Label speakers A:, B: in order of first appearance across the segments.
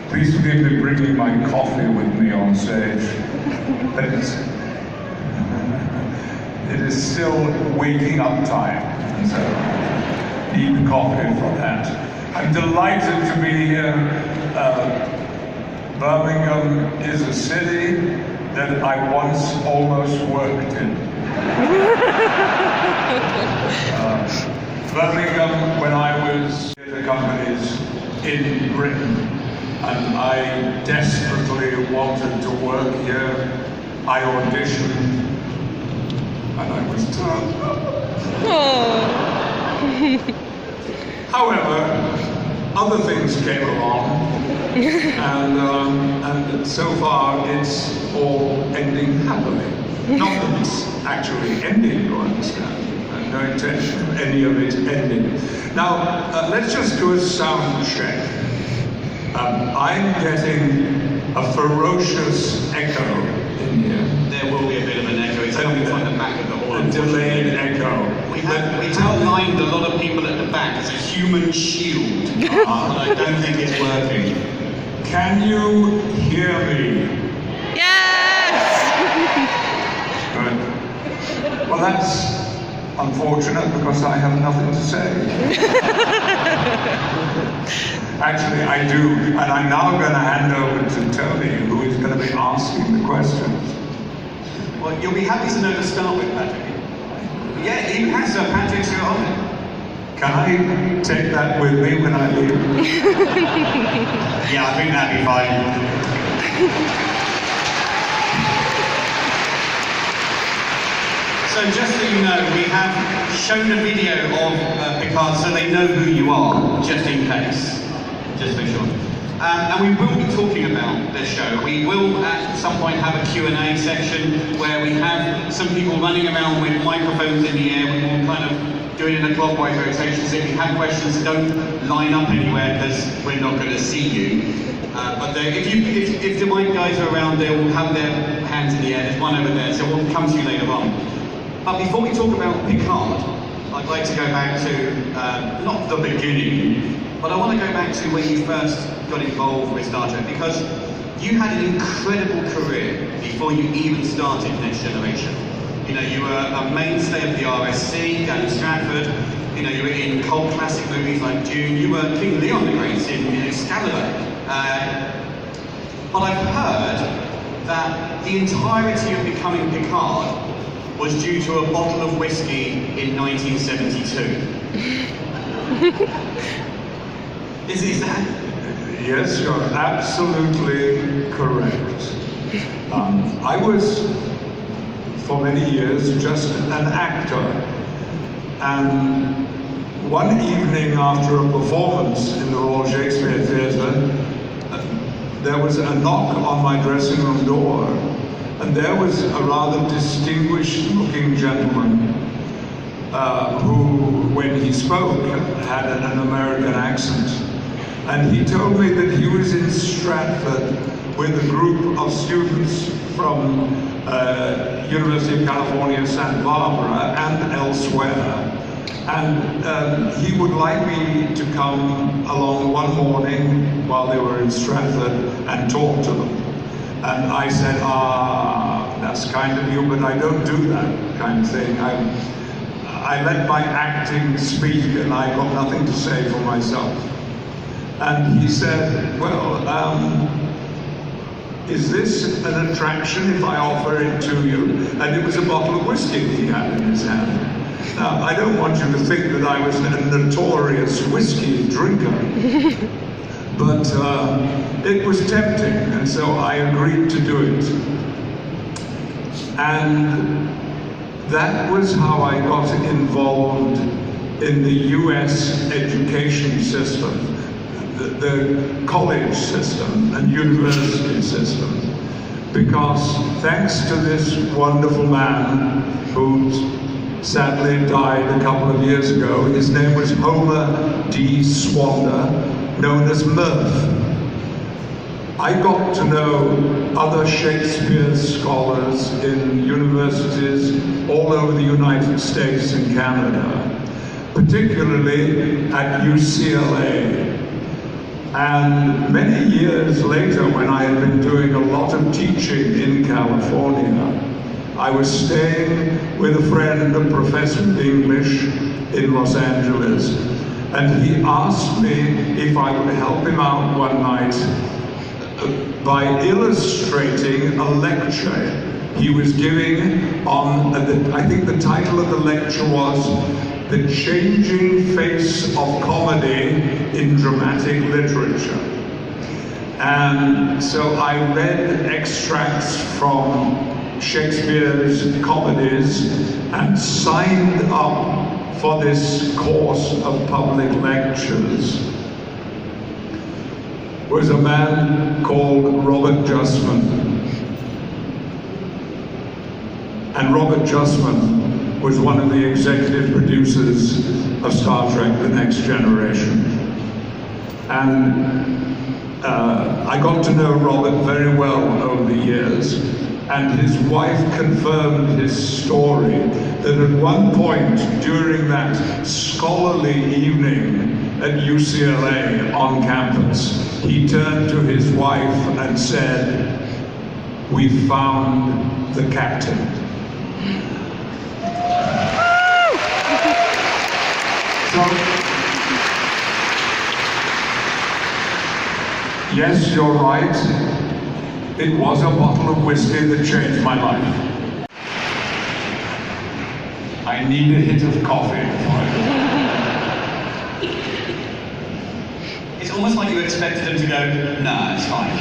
A: Please forgive me bringing my coffee with me on stage. It is still waking up time, and so need coffee for that. I'm delighted to be here. Birmingham is a city that I once almost worked in. Birmingham, when I was in the companies in Britain, and I desperately wanted to work here. I auditioned, and I was turned up. However, other things came along, and so far it's all ending happily. Not that it's actually ending, you understand. No intention of any of it ending. Now, let's just do a sound check. I'm getting a ferocious echo in here.
B: There will be a bit of an echo. It's only from the back of the hall.
A: A delayed echo.
B: We have lined a lot of people at the back as a human shield, but I don't think it's working.
A: Can you hear me?
C: Yes!
A: Good. Well, that's unfortunate because I have nothing to say. Actually, I do, and I'm now going to hand over to Tony, who is going to be asking the questions.
B: Well, you'll be happy to know to start with, Patrick. Yeah, he has Patrick's your on it.
A: Can I take that with me when I leave?
B: Yeah, I think that'd be fine. So just so you know, we have shown a video of Picard so they know who you are, just in case. Just for sure. And we will be talking about this show. We will at some point have a Q&A section where we have some people running around with microphones in the air. We will kind of do it in a clockwise rotation, so if you have questions, don't line up anywhere because we're not going to see you. But if the mic guys are around, they will have their hands in the air. There's one over there, so we'll come to you later on. But before we talk about Picard, I'd like to go back to, not the beginning, but I want to go back to when you first got involved with Star Trek, because you had an incredible career before you even started Next Generation. You know, you were a mainstay of the RSC down in Stratford. You know, you were in cult classic movies like Dune. You were King Leon the Great in Excalibur. But I've heard that the entirety of becoming Picard was due to a bottle of whiskey in 1972. Is that?
A: Yes, you're absolutely correct. I was, for many years, just an actor. And one evening after a performance in the Royal Shakespeare Theatre, there was a knock on my dressing room door, and there was a rather distinguished-looking gentleman who, when he spoke, had an American accent. And he told me that he was in Stratford with a group of students from University of California, Santa Barbara, and elsewhere. And he would like me to come along one morning while they were in Stratford and talk to them. And I said, that's kind of you, but I don't do that kind of thing. I let my acting speak, and I got nothing to say for myself. And he said, well, is this an attraction if I offer it to you? And it was a bottle of whiskey he had in his hand. Now, I don't want you to think that I was a notorious whiskey drinker, but it was tempting, and so I agreed to do it. And that was how I got involved in the US education system, the college system and university system, because thanks to this wonderful man who sadly died a couple of years ago, his name was Homer D. Swander, known as Murph. I got to know other Shakespeare scholars in universities all over the United States and Canada, particularly at UCLA. And many years later, when I had been doing a lot of teaching in California, I was staying with a friend, a professor of English in Los Angeles, and he asked me if I would help him out one night by illustrating a lecture he was giving on, I think the title of the lecture was The Changing Face of Comedy in Dramatic Literature. And so I read extracts from Shakespeare's comedies and signed up for this course of public lectures. Was a man called Robert Justman. And Robert Justman was one of the executive producers of Star Trek: The Next Generation. And I got to know Robert very well over the years, and his wife confirmed his story that at one point during that scholarly evening at UCLA on campus, he turned to his wife and said, "We found the captain." So, yes, you're right. It was a bottle of whiskey that changed my life. I need a hit of coffee.
B: It's almost like you expected him to go, nah, it's fine.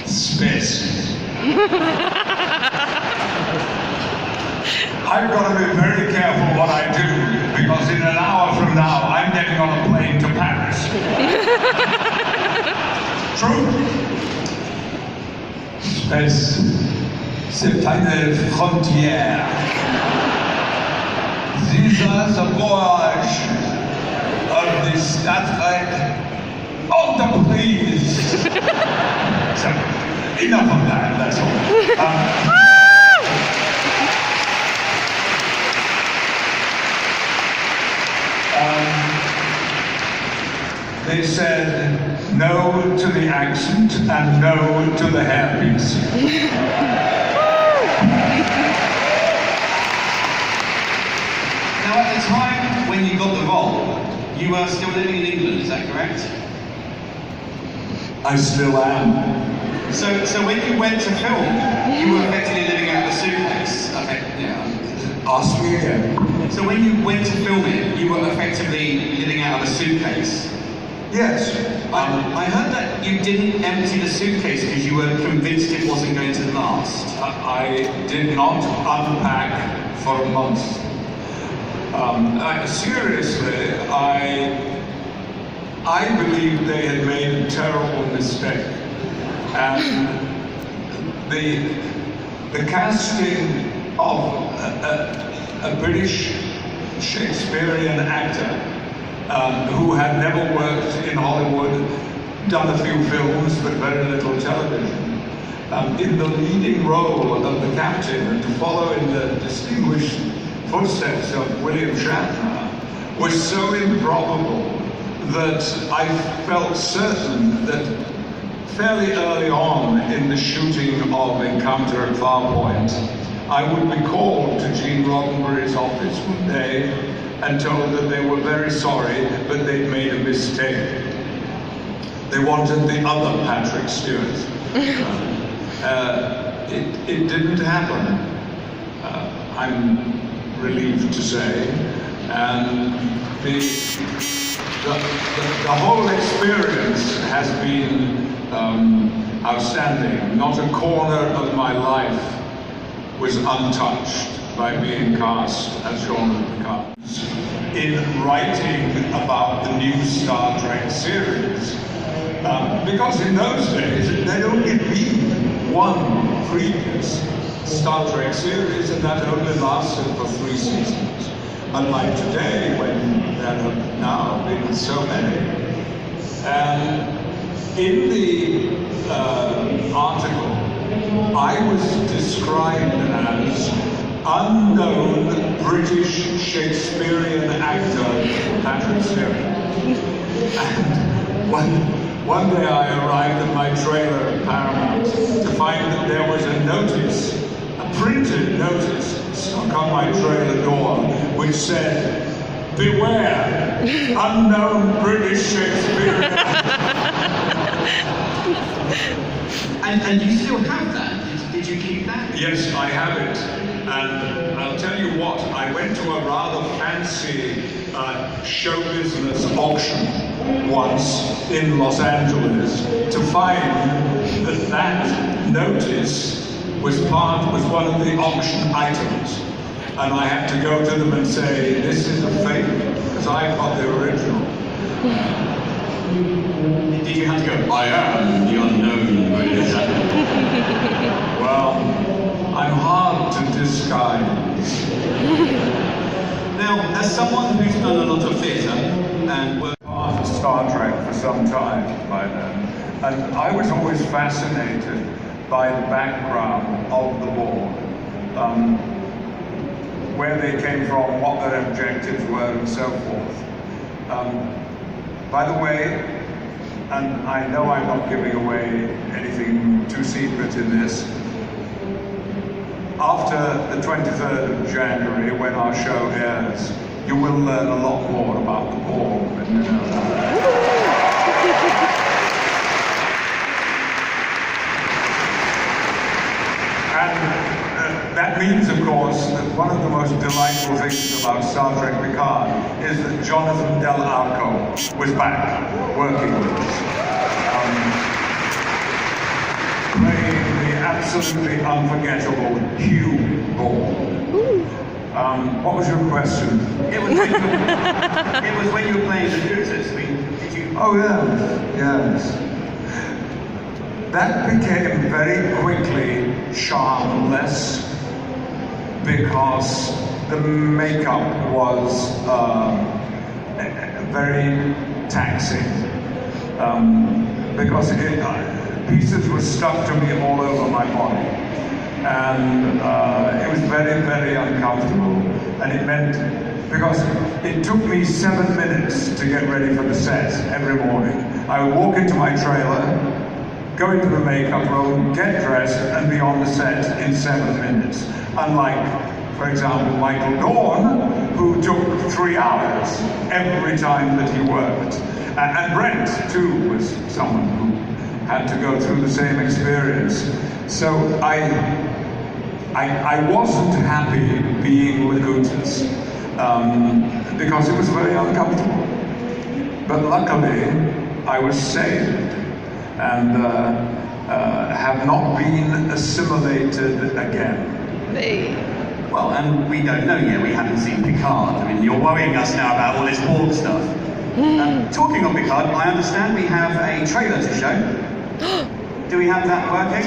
A: Space. I've got to be very careful what I do, because in an hour from now, I'm getting on a plane to Paris. True. Space, c'est une frontière. These are the voyage of the Star Trek Enterprise. So, enough of that, that's all. They said no to the accent and no to the hairpiece.
B: Now, at the time when you got the role, you were still living in England, is that correct?
A: I still am.
B: So when you went to film, you were effectively living out of a suitcase. Okay, yeah.
A: Ask me again.
B: So when you went to film it, you were effectively living out of a suitcase.
A: Yes.
B: I heard that you didn't empty the suitcase because you were convinced it wasn't going to last.
A: I did not unpack for months. Seriously, I believe they had made a terrible mistake. And the casting of a British Shakespearean actor who had never worked in Hollywood, done a few films but very little television, in the leading role of the captain, and to follow in the distinguished footsteps of William Shatner, was so improbable that I felt certain that fairly early on in the shooting of Encounter at Farpoint, I would be called to Gene Roddenberry's office one day and told that they were very sorry, but they'd made a mistake. They wanted the other Patrick Stewart. It didn't happen, I'm relieved to say. And the whole experience has been outstanding. Not a corner of my life was untouched by being cast as Jean-Luc Picard. In writing about the new Star Trek series, because in those days they'd only been one previous Star Trek series, and that only lasted for 3 seasons. Unlike today, when there have now been so many. And in the article, I was described as unknown British Shakespearean actor Patrick Stewart. And one day I arrived at my trailer at Paramount to find that there was a notice, a printed notice, stuck on my trailer door, which said, "Beware, unknown British Shakespearean."
B: And you still have that? Did you keep that?
A: Yes, I have it. And I'll tell you what, I went to a rather fancy show business auction once in Los Angeles to find that that notice was one of the auction items. And I had to go to them and say, this is a fake, because I've got the original.
B: Did you have to go, I am the unknown British?
A: Well, I'm hard to disguise.
B: Now, as someone who's done a lot of theatre and worked
A: Part of Star Trek for some time by then, and I was always fascinated by the background of the Borg, where they came from, what their objectives were, and so forth. By the way, and I know I'm not giving away anything too secret in this, after the 23rd of January, when our show airs, you will learn a lot more about the Borg than you know now. And that means, of course, that one of the most delightful things about Star Trek Picard is that Jonathan Del Arco was back working with us. Playing the absolutely unforgettable Hugh Borg. What was your question?
B: It was when you were playing the Looters. Did you?
A: Oh yes. That became very quickly charmless because the makeup was very taxing. Because pieces were stuck to me all over my body. And it was very, very uncomfortable. And it meant, because it took me 7 minutes to get ready for the set every morning. I would walk into my trailer, go into the makeup room, get dressed, and be on the set in 7 minutes. Unlike, for example, Michael Dorn, who took 3 hours every time that he worked. And Brent, too, was someone who had to go through the same experience. So I wasn't happy being with Looters because it was very uncomfortable. But luckily, I was saved and have not been assimilated again.
B: Well, and we don't know yet, we haven't seen Picard. I mean, you're worrying us now about all this Borg stuff. Talking of Picard, I understand we have a trailer to show. Do we have that working?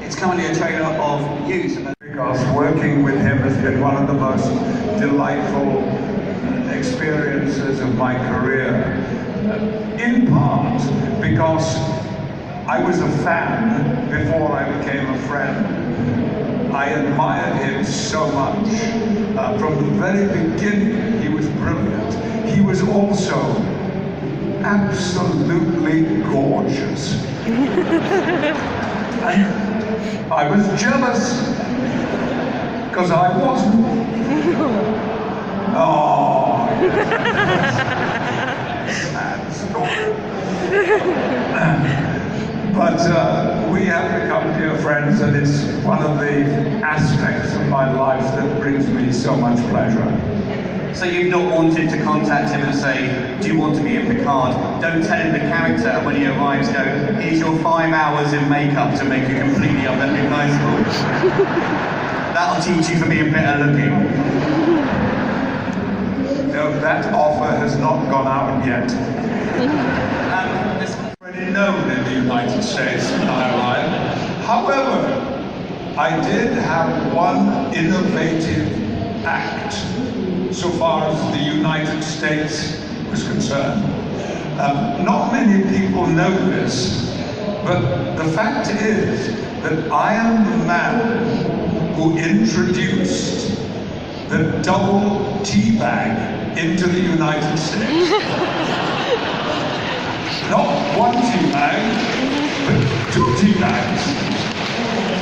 B: It's currently a trailer of you.
A: Because working with him has been one of the most delightful experiences of my career. In part because I was a fan before I became a friend. I admired him so much. From the very beginning, he was brilliant. He was also absolutely gorgeous. And I was jealous, because I wasn't. Oh, sad story. But we have become dear friends, and it's one of the aspects of my life that brings me so much pleasure.
B: So you've not wanted to contact him and say, do you want to be in Picard? Don't tell him the character, and when he arrives, go, here's your 5 hours in makeup to make you completely unrecognizable. That'll teach you for being better looking.
A: No, that offer has not gone out yet. It's already known in the United States when I arrived. However, I did have one innovative act so far as the United States was concerned. Not many people know this, but the fact is that I am the man who introduced the double tea bag into the United States. Not one tea bag, but 2 tea bags.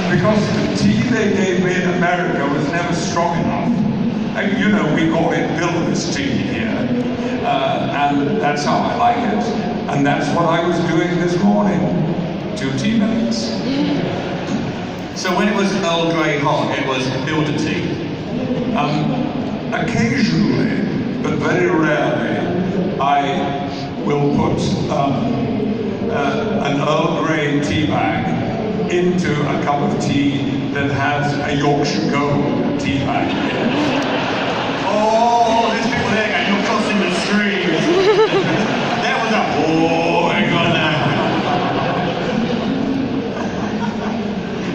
A: Because the tea they gave me in America was never strong enough. And you know, we call it Bilder's tea here. And that's how I like it. And that's what I was doing this morning. 2 tea bags.
B: So when it was Earl Grey hot, it was Builder tea?
A: Occasionally, but very rarely, I will put an Earl Grey tea bag into a cup of tea that has a Yorkshire Gold tea bag in it.
B: Oh, there's people there going, you're crossing the streams. There was a, oh, hang on now.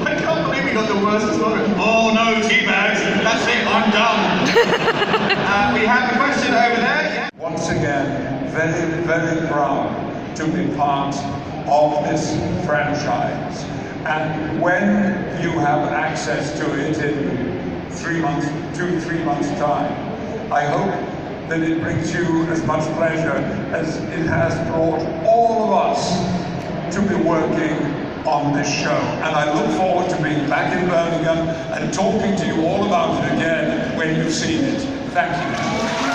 B: I can't believe we got the worst response. Oh no, tea bags, that's it, I'm done. We have a question over there. Yeah.
A: Once again, very, very proud to be part of this franchise. And when you have access to it in 3 months, 2-3 months time, I hope that it brings you as much pleasure as it has brought all of us to be working on this show. And I look forward to being back in Birmingham and talking to you all about it again when you've seen it. Thank you.